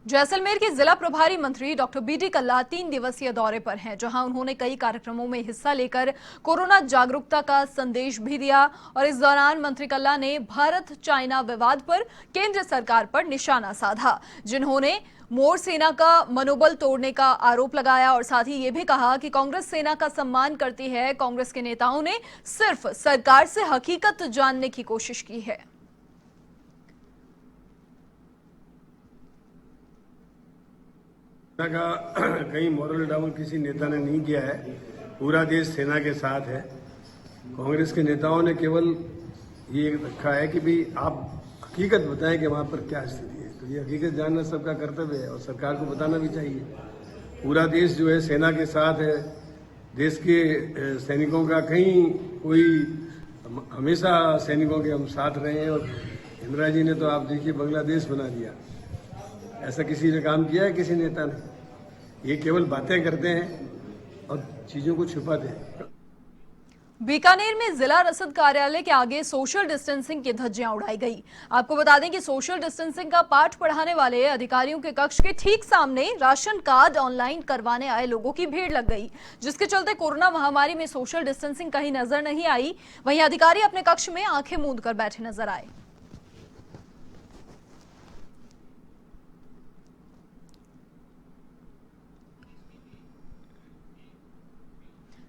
जैसलमेर के जिला प्रभारी मंत्री डॉक्टर बीडी कल्ला 3 दिवसीय दौरे पर हैं, जहां उन्होंने कई कार्यक्रमों में हिस्सा लेकर कोरोना जागरूकता का संदेश भी दिया। और इस दौरान मंत्री कल्ला ने भारत चाइना विवाद पर केंद्र सरकार पर निशाना साधा, जिन्होंने मोर सेना का मनोबल तोड़ने का आरोप लगाया। और साथ ही ये भी कहा कि कांग्रेस सेना का सम्मान करती है। कांग्रेस के नेताओं ने सिर्फ सरकार से हकीकत जानने की कोशिश की है। का कहीं मॉरल डाउन किसी नेता ने नहीं किया है। पूरा देश सेना के साथ है। कांग्रेस के नेताओं ने केवल ये रखा है कि भाई आप हकीकत बताएं कि वहां पर क्या स्थिति है। तो ये हकीकत जानना सबका कर्तव्य है और सरकार को बताना भी चाहिए। पूरा देश जो है सेना के साथ है। देश के सैनिकों का कहीं कोई हमेशा सैनिकों के हम साथ रहे हैं। और इंदिरा जी ने तो आप देखिए बांग्लादेश बना दिया। ऐसा किसी ने काम किया है? किसी नेता ने? ये केवल बातें करते हैं और चीजों को छुपाते हैं। बीकानेर में जिला रसद कार्यालय के आगे सोशल डिस्टेंसिंग की धज्जियां उड़ाई गई। आपको बता दें कि सोशल डिस्टेंसिंग का पाठ पढ़ाने वाले अधिकारियों के कक्ष के ठीक सामने राशन कार्ड ऑनलाइन करवाने आए लोगों की भीड़ लग गई, जिसके चलते कोरोना महामारी में सोशल डिस्टेंसिंग कहीं नजर नहीं आई। वहीं अधिकारी अपने कक्ष में आंखें मूंद कर बैठे नजर आए।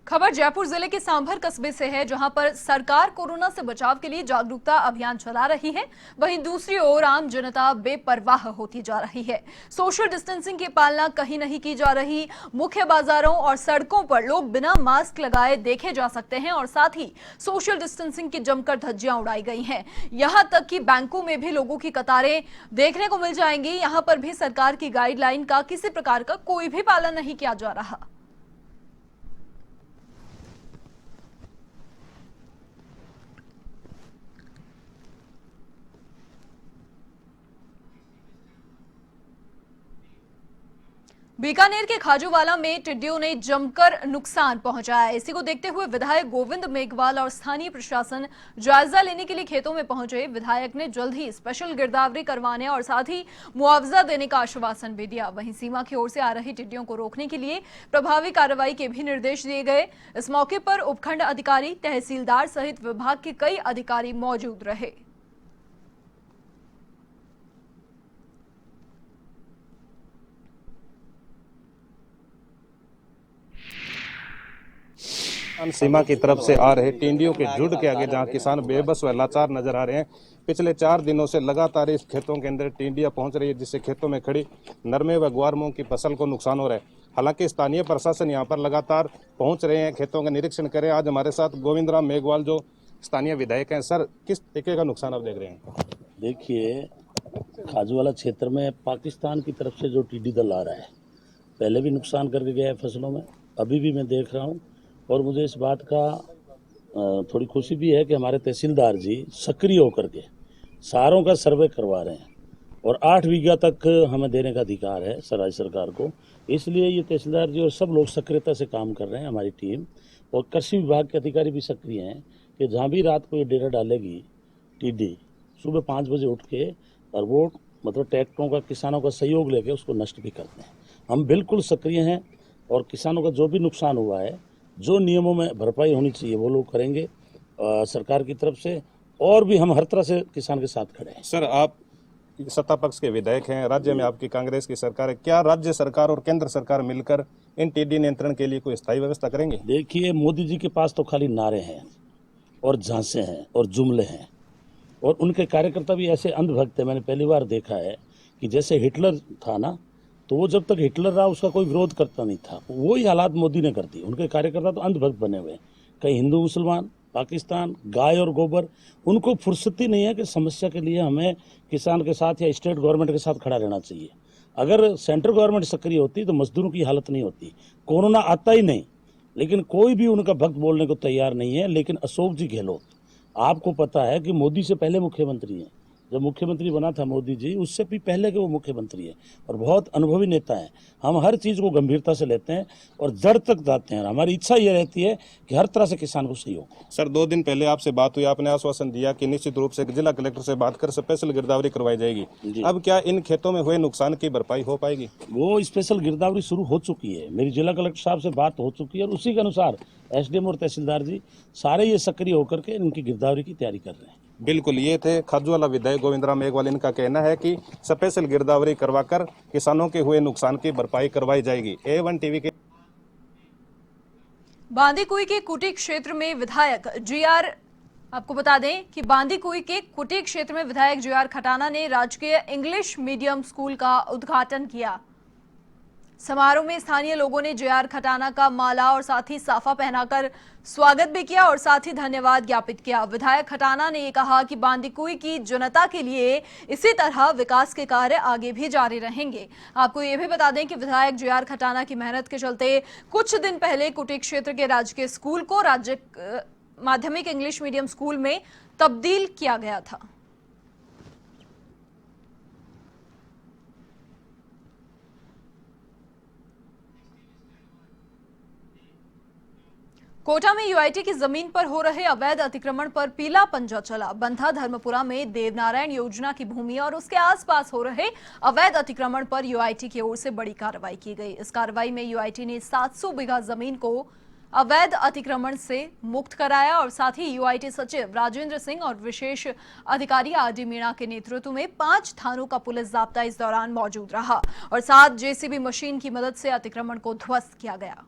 खबर जयपुर जिले के सांभर कस्बे से है, जहां पर सरकार कोरोना से बचाव के लिए जागरूकता अभियान चला रही है। वहीं दूसरी ओर आम जनता बेपरवाह होती जा रही है। सोशल डिस्टेंसिंग की पालना कहीं नहीं की जा रही। मुख्य बाजारों और सड़कों पर लोग बिना मास्क लगाए देखे जा सकते हैं और साथ ही सोशल डिस्टेंसिंग की जमकर धज्जियां उड़ाई गई हैं। यहां तक कि बैंकों में भी लोगों की कतारें देखने को मिल जाएंगी। यहां पर भी सरकार की गाइडलाइन का किसी प्रकार का कोई भी पालन नहीं किया जा रहा। बीकानेर के खाजूवाला में टिड्डियों ने जमकर नुकसान पहुंचाया। इसी को देखते हुए विधायक गोविंद मेघवाल और स्थानीय प्रशासन जायजा लेने के लिए खेतों में पहुंचे। विधायक ने जल्द ही स्पेशल गिरदावरी करवाने और साथ ही मुआवजा देने का आश्वासन भी दिया। वहीं सीमा की ओर से आ रही टिड्डियों को रोकने के लिए प्रभावी कार्रवाई के भी निर्देश दिए गए। इस मौके पर उपखंड अधिकारी, तहसीलदार सहित विभाग के कई अधिकारी मौजूद रहे। सीमा की तरफ से आ रहे टिड्डियों के झुंड के आगे जहां किसान बेबस व लाचार नजर आ रहे हैं। पिछले 4 दिनों से लगातार इस खेतों के अंदर टिड्डियां पहुंच रही है, जिससे खेतों में खड़ी नरमे व ग्वार मूंग की फसल को नुकसान हो रहा है। हालांकि स्थानीय प्रशासन यहां पर लगातार पहुंच रहे हैं, खेतों का निरीक्षण करें। आज हमारे साथ गोविंद राम मेघवाल जो स्थानीय विधायक हैं। सर, किस तरीके का नुकसान आप देख रहे हैं? देखिए, खाजूवाला क्षेत्र में पाकिस्तान की तरफ से जो टिड्डी दल आ रहा है, पहले भी नुकसान करके गया है फसलों में, अभी भी मैं देख रहा हूँ। और मुझे इस बात का थोड़ी खुशी भी है कि हमारे तहसीलदार जी सक्रिय होकर के सारों का सर्वे करवा रहे हैं और 8 बीघा तक हमें देने का अधिकार है राज्य सरकार को। इसलिए ये तहसीलदार जी और सब लोग सक्रियता से काम कर रहे हैं, हमारी टीम। और कृषि विभाग के अधिकारी भी सक्रिय हैं कि जहाँ भी रात को ये डेरा डालेगी टिड्डी, सुबह 5 बजे उठ के और वो मतलब ट्रैक्टरों का, किसानों का सहयोग लेके उसको नष्ट भी करते हैं। हम बिल्कुल सक्रिय हैं और किसानों का जो भी नुकसान हुआ है, जो नियमों में भरपाई होनी चाहिए वो लोग करेंगे सरकार की तरफ से। और भी हम हर तरह से किसान के साथ खड़े हैं। सर, आप सत्ता पक्ष के विधायक हैं, राज्य में आपकी कांग्रेस की सरकार है। क्या राज्य सरकार और केंद्र सरकार मिलकर इन टिड्डी नियंत्रण के लिए कोई स्थायी व्यवस्था करेंगे? देखिए, मोदी जी के पास तो खाली नारे हैं और झांसे हैं और जुमले हैं और उनके कार्यकर्ता भी ऐसे अंधभक्त है। मैंने पहली बार देखा है कि जैसे हिटलर था ना, तो वो जब तक हिटलर रहा उसका कोई विरोध करता नहीं था, वही हालात मोदी ने कर दी। उनके कार्यकर्ता तो अंधभक्त बने हुए हैं, कहीं हिंदू मुसलमान, पाकिस्तान, गाय और गोबर। उनको फुर्सत ही नहीं है कि समस्या के लिए हमें किसान के साथ या स्टेट गवर्नमेंट के साथ खड़ा रहना चाहिए। अगर सेंट्रल गवर्नमेंट सक्रिय होती तो मजदूरों की हालत नहीं होती। कोरोना आता ही नहीं, लेकिन कोई भी उनका भक्त बोलने को तैयार नहीं है। लेकिन अशोक जी गहलोत, आपको पता है कि मोदी से पहले मुख्यमंत्री हैं, जब मुख्यमंत्री बना था मोदी जी, उससे भी पहले के वो मुख्यमंत्री है और बहुत अनुभवी नेता हैं। हम हर चीज़ को गंभीरता से लेते हैं और जड़ तक जाते हैं। हमारी इच्छा ये रहती है कि हर तरह से किसान को सहयोग हो। सर 2 दिन पहले आपसे बात हुई, आपने आश्वासन दिया कि निश्चित रूप से जिला कलेक्टर से बात कर स्पेशल गिरदावरी करवाई जाएगी। अब क्या इन खेतों में हुए नुकसान की भरपाई हो पाएगी? वो स्पेशल गिरदावरी शुरू हो चुकी है, मेरी जिला कलेक्टर साहब से बात हो चुकी है और उसी के अनुसार एसडीएम और तहसीलदार जी सारे ये सक्रिय होकर के इनकी गिरदावरी की तैयारी कर रहे हैं। बिल्कुल, ये थे खाजूवाला विधायक गोविंदराम मेघवाल। इनका कहना है कि स्पेशल गिरदावरी करवाकर किसानों के हुए नुकसान की भरपाई करवाई जाएगी। A1 टीवी के बांदीकुई के कुटी क्षेत्र में विधायक जीआर आपको बता दें कि बांदीकुई के कुटी क्षेत्र में विधायक जीआर खटाना ने राजकीय इंग्लिश मीडियम स्कूल का उद्घाटन किया। समारोह में स्थानीय लोगों ने जीआर खटाना का माला और साथ ही साफा पहनाकर स्वागत भी किया और साथ ही धन्यवाद ज्ञापित किया। विधायक खटाना ने कहा कि बांदीकुई की जनता के लिए इसी तरह विकास के कार्य आगे भी जारी रहेंगे। आपको ये भी बता दें कि विधायक जीआर खटाना की मेहनत के चलते कुछ दिन पहले कुटी क्षेत्र के राजकीय स्कूल को राज्य माध्यमिक इंग्लिश मीडियम स्कूल में तब्दील किया गया था। कोटा में यूआईटी की जमीन पर हो रहे अवैध अतिक्रमण पर पीला पंजा चला। बंधा धर्मपुरा में देवनारायण योजना की भूमि और उसके आसपास हो रहे अवैध अतिक्रमण पर यूआईटी की ओर से बड़ी कार्रवाई की गई। इस कार्रवाई में यूआईटी ने 700 बीघा जमीन को अवैध अतिक्रमण से मुक्त कराया और साथ ही यूआईटी सचिव राजेंद्र सिंह और विशेष अधिकारी आरडी मीणा के नेतृत्व में 5 थानों का पुलिस जाब्ता इस दौरान मौजूद रहा और 7 जेसीबी मशीन की मदद से अतिक्रमण को ध्वस्त किया गया।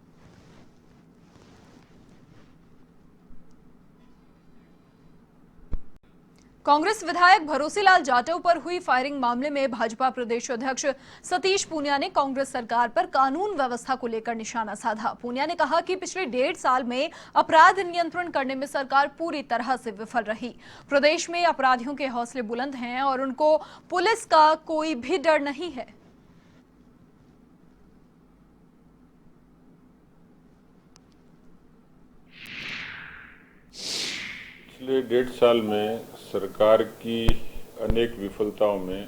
कांग्रेस विधायक भरोसेलाल जाटव पर हुई फायरिंग मामले में भाजपा प्रदेश अध्यक्ष सतीश पूनिया ने कांग्रेस सरकार पर कानून व्यवस्था को लेकर निशाना साधा। पूनिया ने कहा कि पिछले 1.5 साल में अपराध नियंत्रण करने में सरकार पूरी तरह से विफल रही। प्रदेश में अपराधियों के हौसले बुलंद हैं और उनको पुलिस का कोई भी डर नहीं है। पिछले 1.5 साल में सरकार की अनेक विफलताओं में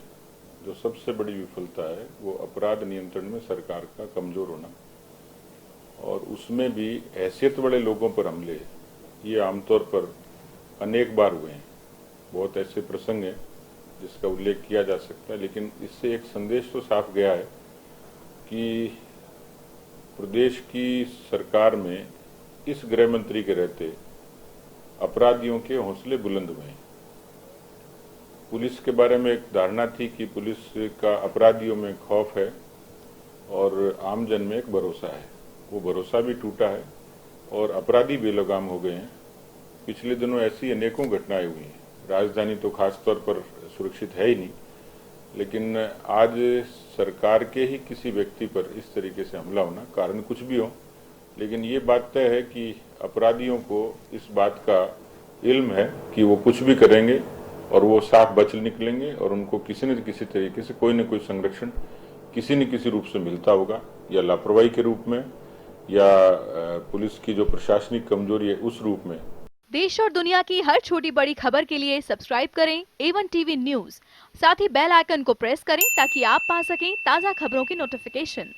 जो सबसे बड़ी विफलता है वो अपराध नियंत्रण में सरकार का कमजोर होना और उसमें भी हैसियत वाले लोगों पर हमले ये आमतौर पर अनेक बार हुए हैं। बहुत ऐसे प्रसंग हैं जिसका उल्लेख किया जा सकता है, लेकिन इससे एक संदेश तो साफ गया है कि प्रदेश की सरकार में इस गृह मंत्री के रहते अपराधियों के हौसले बुलंद हुए हैं। पुलिस के बारे में एक धारणा थी कि पुलिस का अपराधियों में खौफ है और आमजन में एक भरोसा है। वो भरोसा भी टूटा है और अपराधी बेलगाम हो गए हैं। पिछले दिनों ऐसी अनेकों घटनाएं हुई हैं। राजधानी तो खास तौर पर सुरक्षित है ही नहीं, लेकिन आज सरकार के ही किसी व्यक्ति पर इस तरीके से हमला होना, कारण कुछ भी हो, लेकिन ये बात तय है कि अपराधियों को इस बात का इल्म है कि वो कुछ भी करेंगे और वो साफ बच निकलेंगे और उनको किसी न किसी तरीके से कोई न कोई संरक्षण किसी न किसी रूप से मिलता होगा, या लापरवाही के रूप में या पुलिस की जो प्रशासनिक कमजोरी है उस रूप में। देश और दुनिया की हर छोटी बड़ी खबर के लिए सब्सक्राइब करें A1 टीवी न्यूज़। साथ ही बेल आइकन को प्रेस करें ताकि आप पा सकें ताज़ा खबरों की नोटिफिकेशन।